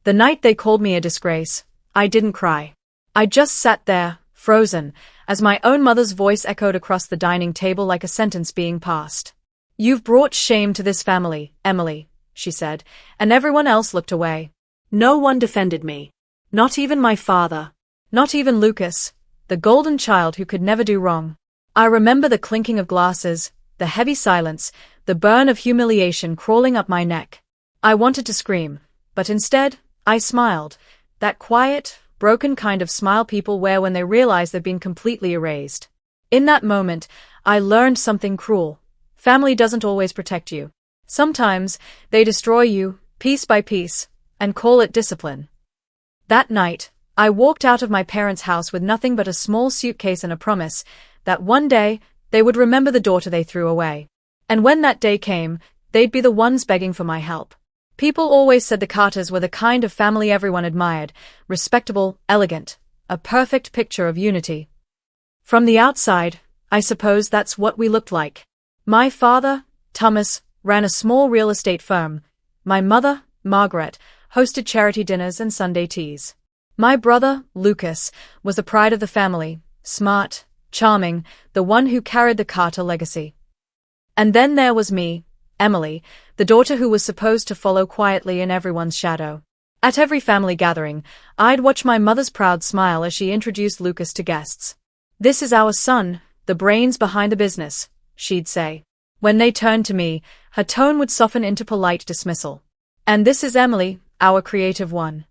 The night they called me a disgrace, I didn't cry. I just sat there, frozen, as my own mother's voice echoed across the dining table like a sentence being passed. "You've brought shame to this family, Emily," she said, and everyone else looked away. No one defended me. Not even my father. Not even Lucas, the golden child who could never do wrong. I remember the clinking of glasses, the heavy silence, the burn of humiliation crawling up my neck. I wanted to scream, but instead, I smiled, that quiet, broken kind of smile people wear when they realize they've been completely erased. In that moment, I learned something cruel. Family doesn't always protect you. Sometimes, they destroy you, piece by piece, and call it discipline. That night, I walked out of my parents' house with nothing but a small suitcase and a promise that one day, they would remember the daughter they threw away. And when that day came, they'd be the ones begging for my help. People always said the Carters were the kind of family everyone admired, respectable, elegant, a perfect picture of unity. From the outside, I suppose that's what we looked like. My father, Thomas, ran a small real estate firm. My mother, Margaret, hosted charity dinners and Sunday teas. My brother, Lucas, was the pride of the family, smart, charming, the one who carried the Carter legacy. And then there was me, Emily, the daughter who was supposed to follow quietly in everyone's shadow. At every family gathering, I'd watch my mother's proud smile as she introduced Lucas to guests. "This is our son, the brains behind the business," she'd say. When they turned to me, her tone would soften into polite dismissal. "And this is Emily, our creative one."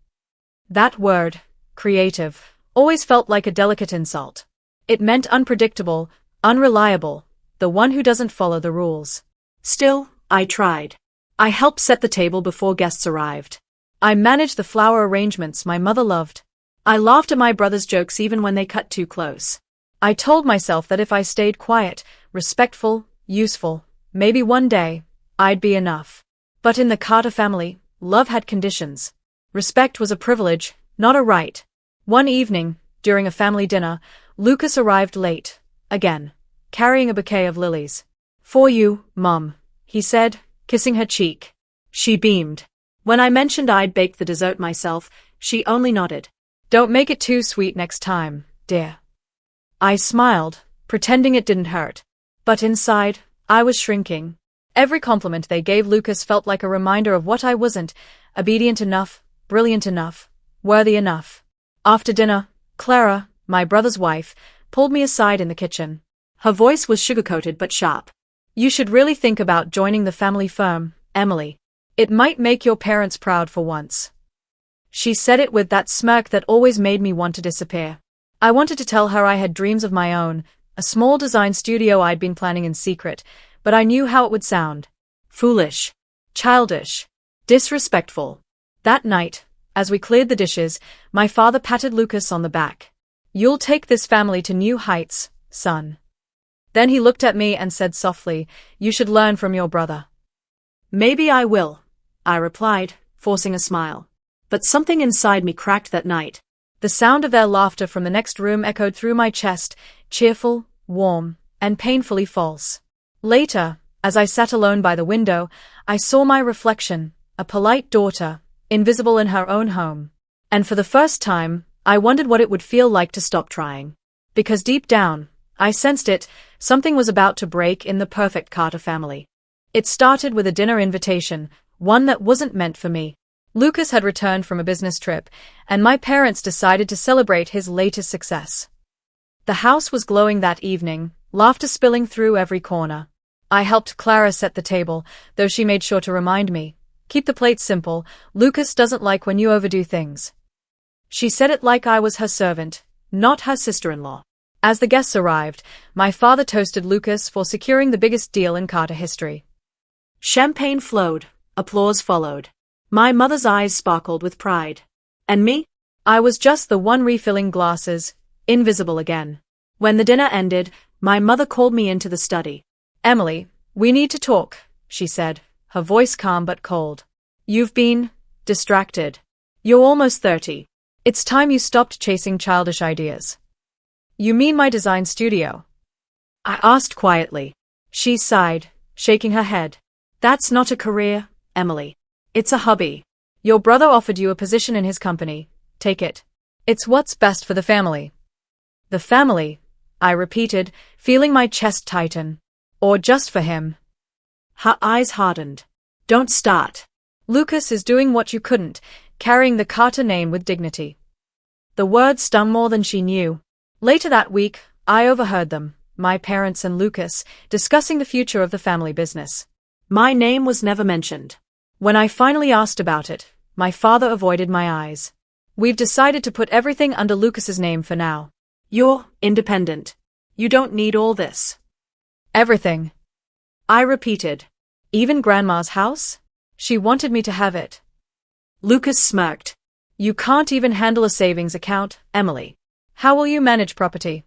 That word, creative, always felt like a delicate insult. It meant unpredictable, unreliable, the one who doesn't follow the rules. Still, I tried. I helped set the table before guests arrived. I managed the flower arrangements my mother loved. I laughed at my brother's jokes even when they cut too close. I told myself that if I stayed quiet, respectful, useful, maybe one day, I'd be enough. But in the Carter family, love had conditions. Respect was a privilege, not a right. One evening, during a family dinner, Lucas arrived late, again, carrying a bouquet of lilies. "For you, Mom," he said, kissing her cheek. She beamed. When I mentioned I'd baked the dessert myself, she only nodded. "Don't make it too sweet next time, dear." I smiled, pretending it didn't hurt. But inside, I was shrinking. Every compliment they gave Lucas felt like a reminder of what I wasn't, obedient enough, brilliant enough, worthy enough. After dinner, Clara, my brother's wife, pulled me aside in the kitchen. Her voice was sugar-coated but sharp. "You should really think about joining the family firm, Emily. It might make your parents proud for once." She said it with that smirk that always made me want to disappear. I wanted to tell her I had dreams of my own, a small design studio I'd been planning in secret, but I knew how it would sound. Foolish. Childish. Disrespectful. That night, as we cleared the dishes, my father patted Lucas on the back. "You'll take this family to new heights, son." Then he looked at me and said softly, "You should learn from your brother." "Maybe I will," I replied, forcing a smile. But something inside me cracked that night. The sound of their laughter from the next room echoed through my chest, cheerful, warm, and painfully false. Later, as I sat alone by the window, I saw my reflection, a polite daughter, invisible in her own home. And for the first time, I wondered what it would feel like to stop trying. Because deep down, I sensed it, something was about to break in the perfect Carter family. It started with a dinner invitation, one that wasn't meant for me. Lucas had returned from a business trip, and my parents decided to celebrate his latest success. The house was glowing that evening, laughter spilling through every corner. I helped Clara set the table, though she made sure to remind me, "Keep the plates simple, Lucas doesn't like when you overdo things." She said it like I was her servant, not her sister-in-law. As the guests arrived, my father toasted Lucas for securing the biggest deal in Carter history. Champagne flowed, applause followed. My mother's eyes sparkled with pride. And me? I was just the one refilling glasses, invisible again. When the dinner ended, my mother called me into the study. "Emily, we need to talk," she said, her voice calm but cold. "You've been distracted. You're almost 30. It's time you stopped chasing childish ideas." "You mean my design studio?" I asked quietly. She sighed, shaking her head. "That's not a career, Emily. It's a hobby. Your brother offered you a position in his company. Take it. It's what's best for the family. The family, I repeated, feeling my chest tighten. Or just for him. Her eyes hardened. Don't start. Lucas is doing what you couldn't, carrying the Carter name with dignity. The words stung more than she knew. Later that week, I overheard them, my parents and Lucas, discussing the future of the family business. My name was never mentioned. When I finally asked about it, my father avoided my eyes. We've decided to put everything under Lucas's name for now. You're independent. You don't need all this. Everything. I repeated. Even Grandma's house? She wanted me to have it. Lucas smirked. You can't even handle a savings account, Emily. How will you manage property?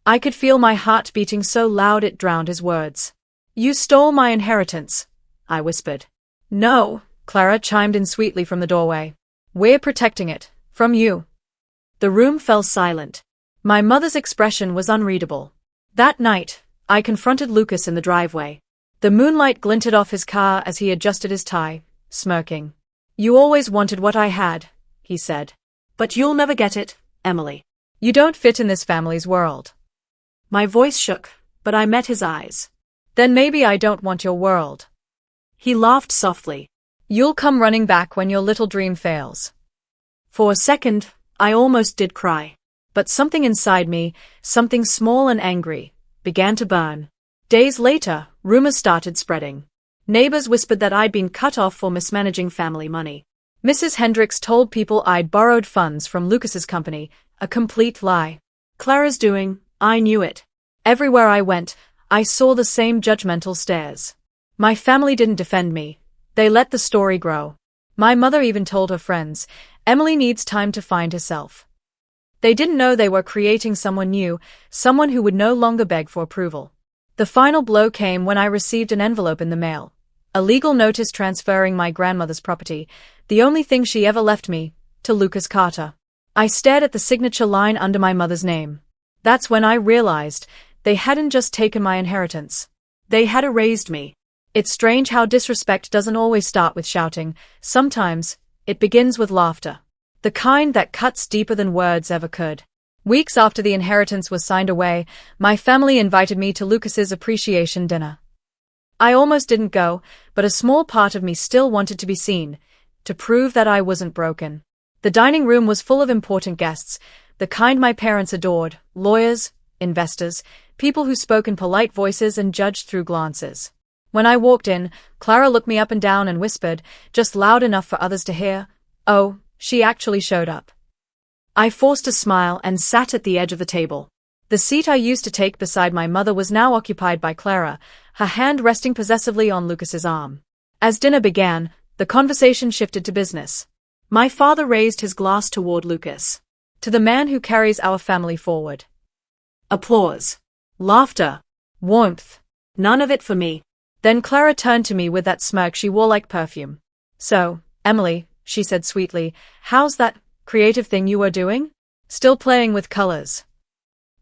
I could feel my heart beating so loud it drowned his words. You stole my inheritance, I whispered. No, Clara chimed in sweetly from the doorway. We're protecting it, from you. The room fell silent. My mother's expression was unreadable. That night, I confronted Lucas in the driveway. The moonlight glinted off his car as he adjusted his tie, smirking. You always wanted what I had, he said. But you'll never get it, Emily. You don't fit in this family's world. My voice shook, but I met his eyes. Then maybe I don't want your world. He laughed softly. You'll come running back when your little dream fails. For a second, I almost did cry. But something inside me, something small and angry, began to burn. Days later, rumors started spreading. Neighbors whispered that I'd been cut off for mismanaging family money. Mrs. Hendricks told people I'd borrowed funds from Lucas's company, a complete lie. Clara's doing, I knew it. Everywhere I went, I saw the same judgmental stares. My family didn't defend me. They let the story grow. My mother even told her friends, Emily needs time to find herself. They didn't know they were creating someone new, someone who would no longer beg for approval. The final blow came when I received an envelope in the mail. A legal notice transferring my grandmother's property, the only thing she ever left me, to Lucas Carter. I stared at the signature line under my mother's name. That's when I realized they hadn't just taken my inheritance. They had erased me. It's strange how disrespect doesn't always start with shouting. Sometimes, it begins with laughter. The kind that cuts deeper than words ever could. Weeks after the inheritance was signed away, my family invited me to Lucas's appreciation dinner. I almost didn't go, but a small part of me still wanted to be seen, to prove that I wasn't broken. The dining room was full of important guests, the kind my parents adored, lawyers, investors, people who spoke in polite voices and judged through glances. When I walked in, Clara looked me up and down and whispered, just loud enough for others to hear, "Oh, she actually showed up." I forced a smile and sat at the edge of the table. The seat I used to take beside my mother was now occupied by Clara, her hand resting possessively on Lucas's arm. As dinner began, the conversation shifted to business. My father raised his glass toward Lucas. To the man who carries our family forward. Applause. Laughter. Warmth. None of it for me. Then Clara turned to me with that smirk she wore like perfume. So, Emily, she said sweetly, how's that creative thing you were doing? Still playing with colors.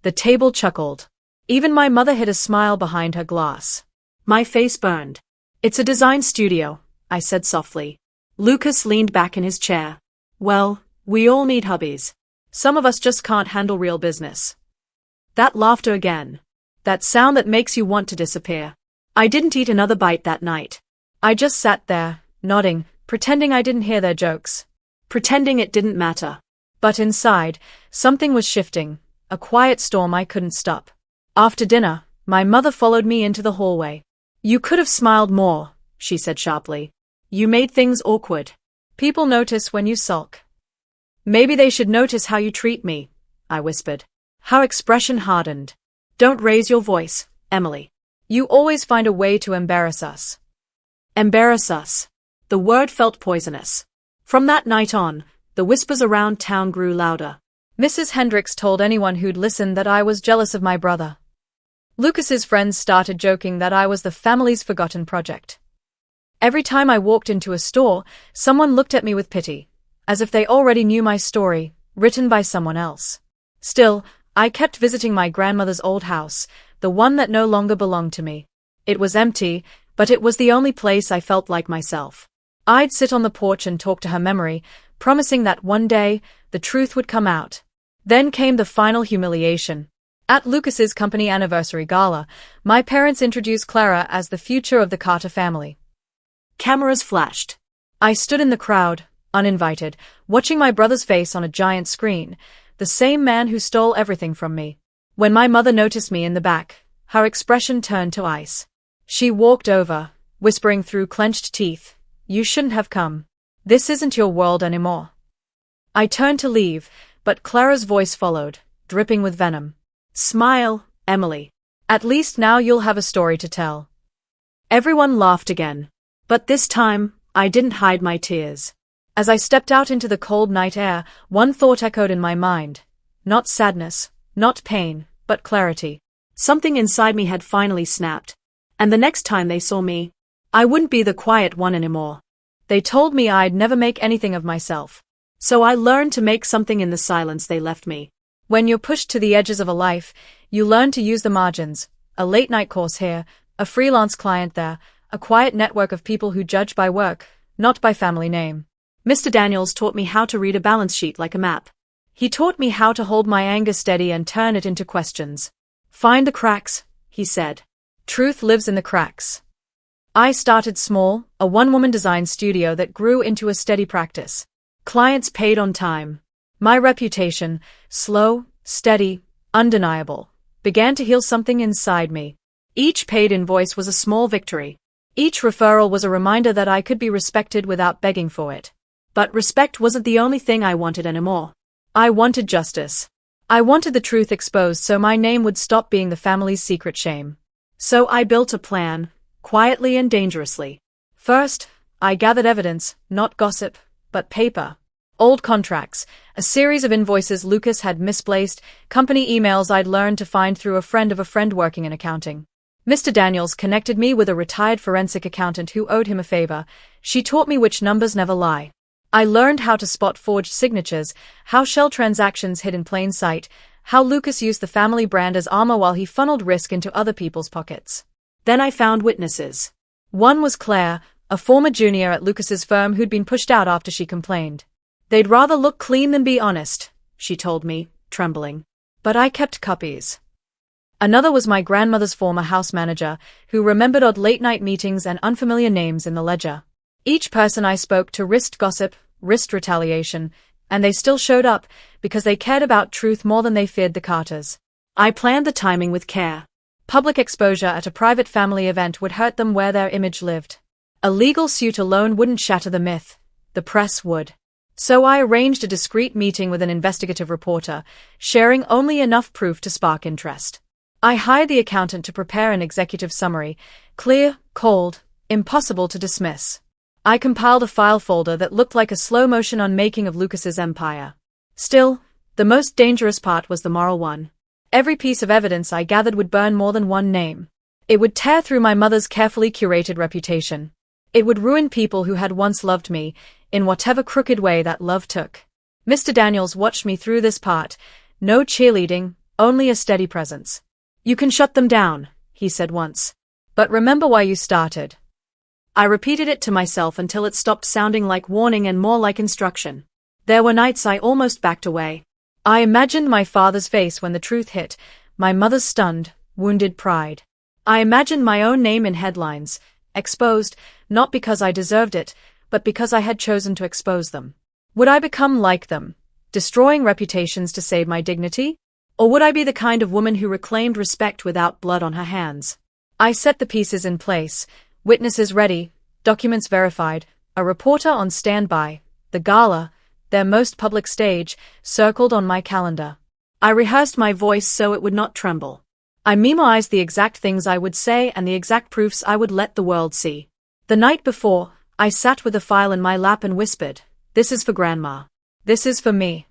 The table chuckled. Even my mother hid a smile behind her glass. My face burned. It's a design studio, I said softly. Lucas leaned back in his chair. Well, we all need hobbies. Some of us just can't handle real business. That laughter again. That sound that makes you want to disappear. I didn't eat another bite that night. I just sat there, nodding, pretending I didn't hear their jokes. Pretending it didn't matter. But inside, something was shifting, a quiet storm I couldn't stop. After dinner, my mother followed me into the hallway. You could have smiled more, she said sharply. You made things awkward. People notice when you sulk. Maybe they should notice how you treat me, I whispered. Her expression hardened. Don't raise your voice, Emily. You always find a way to embarrass us. Embarrass us. The word felt poisonous. From that night on, the whispers around town grew louder. Mrs. Hendricks told anyone who'd listen that I was jealous of my brother. Lucas's friends started joking that I was the family's forgotten project. Every time I walked into a store, someone looked at me with pity, as if they already knew my story, written by someone else. Still, I kept visiting my grandmother's old house, the one that no longer belonged to me. It was empty, but it was the only place I felt like myself. I'd sit on the porch and talk to her memory, promising that one day, the truth would come out. Then came the final humiliation. At Lucas's company anniversary gala, my parents introduced Clara as the future of the Carter family. Cameras flashed. I stood in the crowd, uninvited, watching my brother's face on a giant screen, the same man who stole everything from me. When my mother noticed me in the back, her expression turned to ice. She walked over, whispering through clenched teeth, "You shouldn't have come. This isn't your world anymore." I turned to leave, but Clara's voice followed, dripping with venom. "Smile, Emily. At least now you'll have a story to tell." Everyone laughed again. But this time, I didn't hide my tears. As I stepped out into the cold night air, one thought echoed in my mind. Not sadness, not pain, but clarity. Something inside me had finally snapped. And the next time they saw me, I wouldn't be the quiet one anymore. They told me I'd never make anything of myself. So I learned to make something in the silence they left me. When you're pushed to the edges of a life, you learn to use the margins. A late-night course here, a freelance client there, a quiet network of people who judge by work, not by family name. Mr. Daniels taught me how to read a balance sheet like a map. He taught me how to hold my anger steady and turn it into questions. "Find the cracks," he said. "Truth lives in the cracks." I started small, a one-woman design studio that grew into a steady practice. Clients paid on time. My reputation, slow, steady, undeniable, began to heal something inside me. Each paid invoice was a small victory. Each referral was a reminder that I could be respected without begging for it. But respect wasn't the only thing I wanted anymore. I wanted justice. I wanted the truth exposed so my name would stop being the family's secret shame. So I built a plan, quietly and dangerously. First, I gathered evidence, not gossip, but paper. Old contracts, a series of invoices Lucas had misplaced, company emails I'd learned to find through a friend working in accounting. Mr. Daniels connected me with a retired forensic accountant who owed him a favor. She taught me which numbers never lie. I learned how to spot forged signatures, how shell transactions hid in plain sight, how Lucas used the family brand as armor while he funneled risk into other people's pockets. Then I found witnesses. One was Claire, a former junior at Lucas's firm who'd been pushed out after she complained. "They'd rather look clean than be honest," she told me, trembling. But I kept copies. Another was my grandmother's former house manager, who remembered odd late-night meetings and unfamiliar names in the ledger. Each person I spoke to risked gossip, risked retaliation, and they still showed up, because they cared about truth more than they feared the Carters. I planned the timing with care. Public exposure at a private family event would hurt them where their image lived. A legal suit alone wouldn't shatter the myth. The press would. So I arranged a discreet meeting with an investigative reporter, sharing only enough proof to spark interest. I hired the accountant to prepare an executive summary, clear, cold, impossible to dismiss. I compiled a file folder that looked like a slow-motion unmaking of Lucas's empire. Still, the most dangerous part was the moral one. Every piece of evidence I gathered would burn more than one name. It would tear through my mother's carefully curated reputation. It would ruin people who had once loved me, in whatever crooked way that love took. Mr. Daniels watched me through this part. No cheerleading, only a steady presence. "You can shut them down," he said once. "But remember why you started." I repeated it to myself until it stopped sounding like warning and more like instruction. There were nights I almost backed away. I imagined my father's face when the truth hit, my mother's stunned, wounded pride. I imagined my own name in headlines, exposed, not because I deserved it, but because I had chosen to expose them. Would I become like them, destroying reputations to save my dignity? Or would I be the kind of woman who reclaimed respect without blood on her hands? I set the pieces in place, witnesses ready, documents verified, a reporter on standby, the gala, their most public stage, circled on my calendar. I rehearsed my voice so it would not tremble. I memorized the exact things I would say and the exact proofs I would let the world see. The night before, I sat with the file in my lap and whispered, "This is for Grandma. This is for me."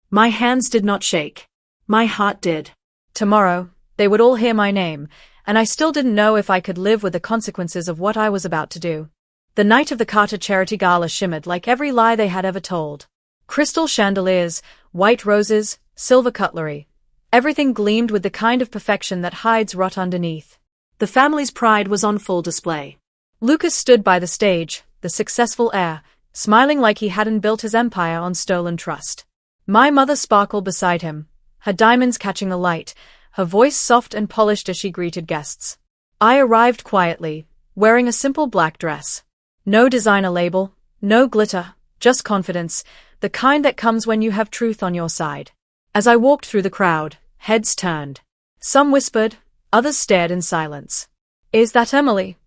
My hands did not shake. My heart did. Tomorrow, they would all hear my name, and I still didn't know if I could live with the consequences of what I was about to do. The night of the Carter Charity Gala shimmered like every lie they had ever told. Crystal chandeliers, white roses, silver cutlery. Everything gleamed with the kind of perfection that hides rot underneath. The family's pride was on full display. Lucas stood by the stage, the successful heir, smiling like he hadn't built his empire on stolen trust. My mother sparkled beside him, her diamonds catching the light, her voice soft and polished as she greeted guests. I arrived quietly, wearing a simple black dress. No designer label, no glitter, just confidence, the kind that comes when you have truth on your side. As I walked through the crowd, heads turned. Some whispered, others stared in silence. "Is that Emily?"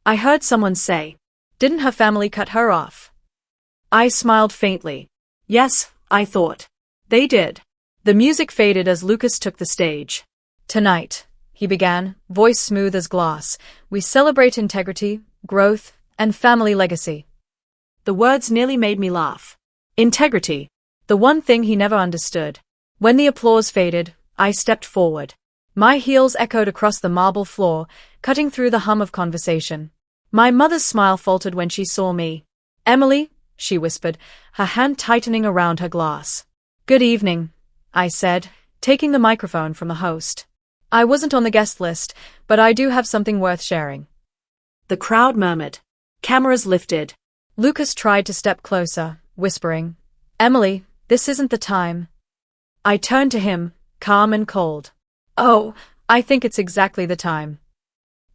I heard someone say. "Didn't her family cut her off?" I smiled faintly. Yes, I thought. They did. The music faded as Lucas took the stage. "Tonight," he began, voice smooth as glass, "we celebrate integrity, growth, and family legacy." The words nearly made me laugh. Integrity. The one thing he never understood. When the applause faded, I stepped forward. My heels echoed across the marble floor, cutting through the hum of conversation. My mother's smile faltered when she saw me. "Emily," she whispered, her hand tightening around her glass. "Good evening," I said, taking the microphone from the host. "I wasn't on the guest list, but I do have something worth sharing." The crowd murmured. Cameras lifted. Lucas tried to step closer, whispering, "Emily, this isn't the time." I turned to him, calm and cold. "Oh, I think it's exactly the time."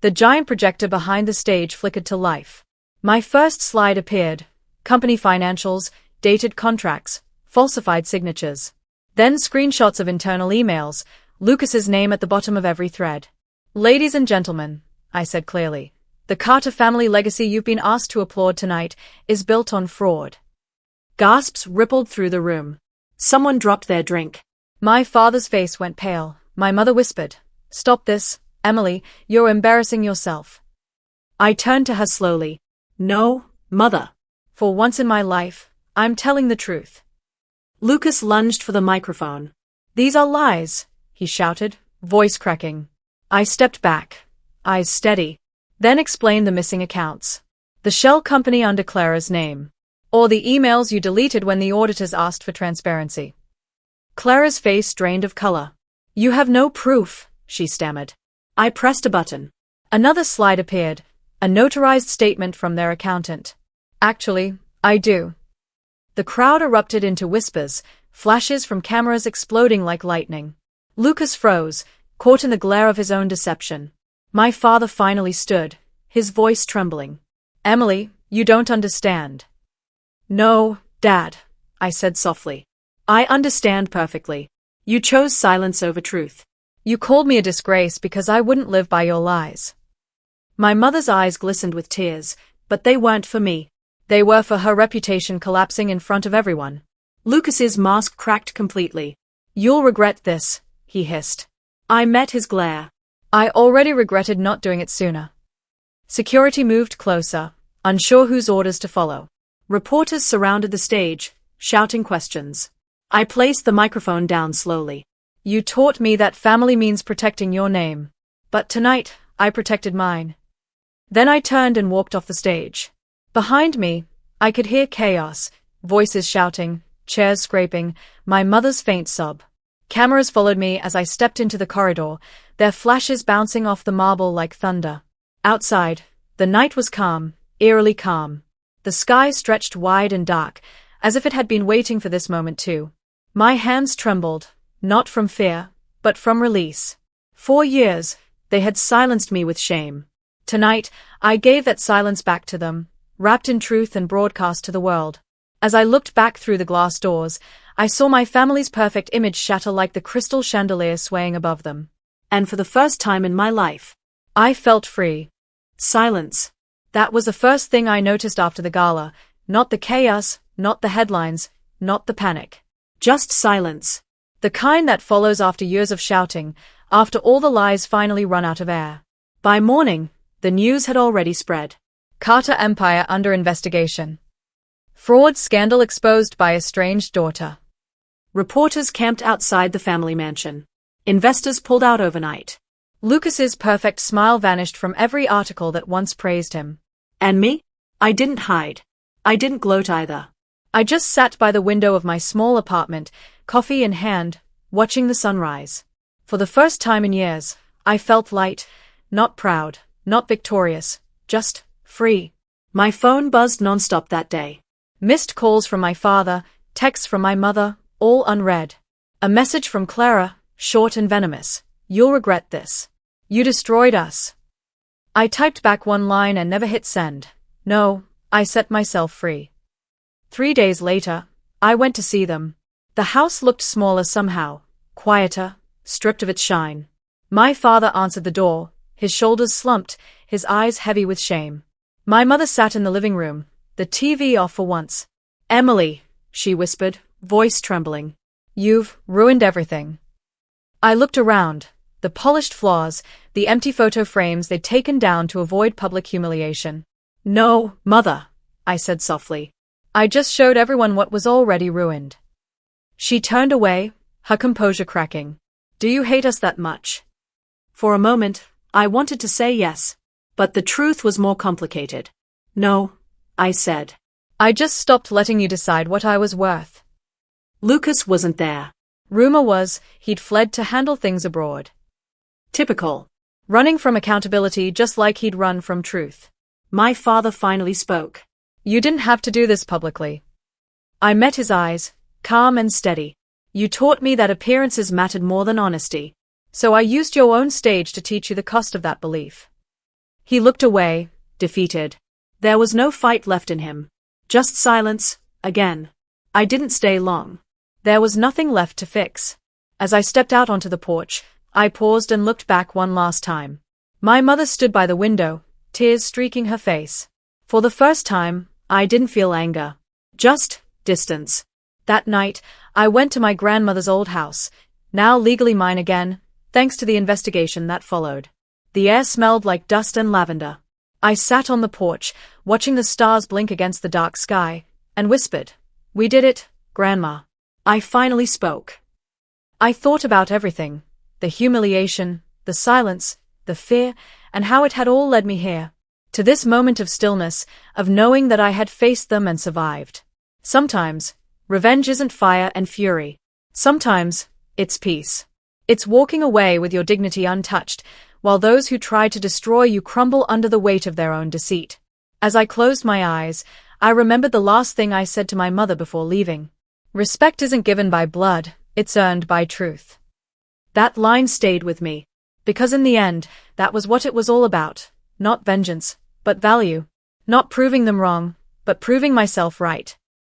The giant projector behind the stage flickered to life. My first slide appeared. Company financials, dated contracts, falsified signatures. Then screenshots of internal emails, Lucas's name at the bottom of every thread. "Ladies and gentlemen," I said clearly, "the Carter family legacy you've been asked to applaud tonight is built on fraud." Gasps rippled through the room. Someone dropped their drink. My father's face went pale. My mother whispered, "Stop this, Emily, you're embarrassing yourself." I turned to her slowly. "No, Mother. For once in my life, I'm telling the truth." Lucas lunged for the microphone. "These are lies," he shouted, voice cracking. I stepped back, eyes steady, then explained the missing accounts. The shell company under Clara's name. Or the emails you deleted when the auditors asked for transparency. Clara's face drained of color. "You have no proof," she stammered. I pressed a button. Another slide appeared, a notarized statement from their accountant. "Actually, I do." The crowd erupted into whispers, flashes from cameras exploding like lightning. Lucas froze, caught in the glare of his own deception. My father finally stood, his voice trembling. "Emily, you don't understand." "No, Dad," I said softly. "I understand perfectly. You chose silence over truth. You called me a disgrace because I wouldn't live by your lies." My mother's eyes glistened with tears, but they weren't for me. They were for her reputation collapsing in front of everyone. Lucas's mask cracked completely. "You'll regret this," he hissed. I met his glare. I already regretted not doing it sooner. Security moved closer, unsure whose orders to follow. Reporters surrounded the stage, shouting questions. I placed the microphone down slowly. "You taught me that family means protecting your name. But tonight, I protected mine." Then I turned and walked off the stage. Behind me, I could hear chaos, voices shouting, chairs scraping, my mother's faint sob. Cameras followed me as I stepped into the corridor, their flashes bouncing off the marble like thunder. Outside, the night was calm, eerily calm. The sky stretched wide and dark, as if it had been waiting for this moment too. My hands trembled, not from fear, but from release. 4 years, they had silenced me with shame. Tonight, I gave that silence back to them, wrapped in truth and broadcast to the world. As I looked back through the glass doors, I saw my family's perfect image shatter like the crystal chandelier swaying above them. And for the first time in my life, I felt free. Silence. That was the first thing I noticed after the gala, not the chaos, not the headlines, not the panic. Just silence. The kind that follows after years of shouting, after all the lies finally run out of air. By morning, the news had already spread. Carter Empire under investigation. Fraud scandal exposed by estranged daughter. Reporters camped outside the family mansion. Investors pulled out overnight. Lucas's perfect smile vanished from every article that once praised him. And me? I didn't hide. I didn't gloat either. I just sat by the window of my small apartment, coffee in hand, watching the sunrise. For the first time in years, I felt light, not proud, not victorious, just free. My phone buzzed nonstop that day. Missed calls from my father, texts from my mother, all unread. A message from Clara, short and venomous. You'll regret this. You destroyed us. I typed back one line and never hit send. No, I set myself free. 3 days later, I went to see them. The house looked smaller somehow, quieter, stripped of its shine. My father answered the door, his shoulders slumped, his eyes heavy with shame. My mother sat in the living room, the TV off for once. Emily, she whispered, voice trembling. You've ruined everything. I looked around, the polished floors, the empty photo frames they'd taken down to avoid public humiliation. No, Mother, I said softly. I just showed everyone what was already ruined. She turned away, her composure cracking. Do you hate us that much? For a moment, I wanted to say yes, but the truth was more complicated. No, I said. I just stopped letting you decide what I was worth. Lucas wasn't there. Rumor was he'd fled to handle things abroad. Typical. Running from accountability just like he'd run from truth. My father finally spoke. You didn't have to do this publicly. I met his eyes, calm and steady. You taught me that appearances mattered more than honesty. So I used your own stage to teach you the cost of that belief. He looked away, defeated. There was no fight left in him. Just silence, again. I didn't stay long. There was nothing left to fix. As I stepped out onto the porch, I paused and looked back one last time. My mother stood by the window, tears streaking her face. For the first time, I didn't feel anger. Just distance. That night, I went to my grandmother's old house, now legally mine again, thanks to the investigation that followed. The air smelled like dust and lavender. I sat on the porch, watching the stars blink against the dark sky, and whispered, "We did it, Grandma." I finally spoke. I thought about everything, the humiliation, the silence, the fear, and how it had all led me here. To this moment of stillness, of knowing that I had faced them and survived. Sometimes, revenge isn't fire and fury. Sometimes, it's peace. It's walking away with your dignity untouched, while those who try to destroy you crumble under the weight of their own deceit. As I closed my eyes, I remembered the last thing I said to my mother before leaving. Respect isn't given by blood, it's earned by truth. That line stayed with me. Because in the end, that was what it was all about. Not vengeance, but value. Not proving them wrong, but proving myself right.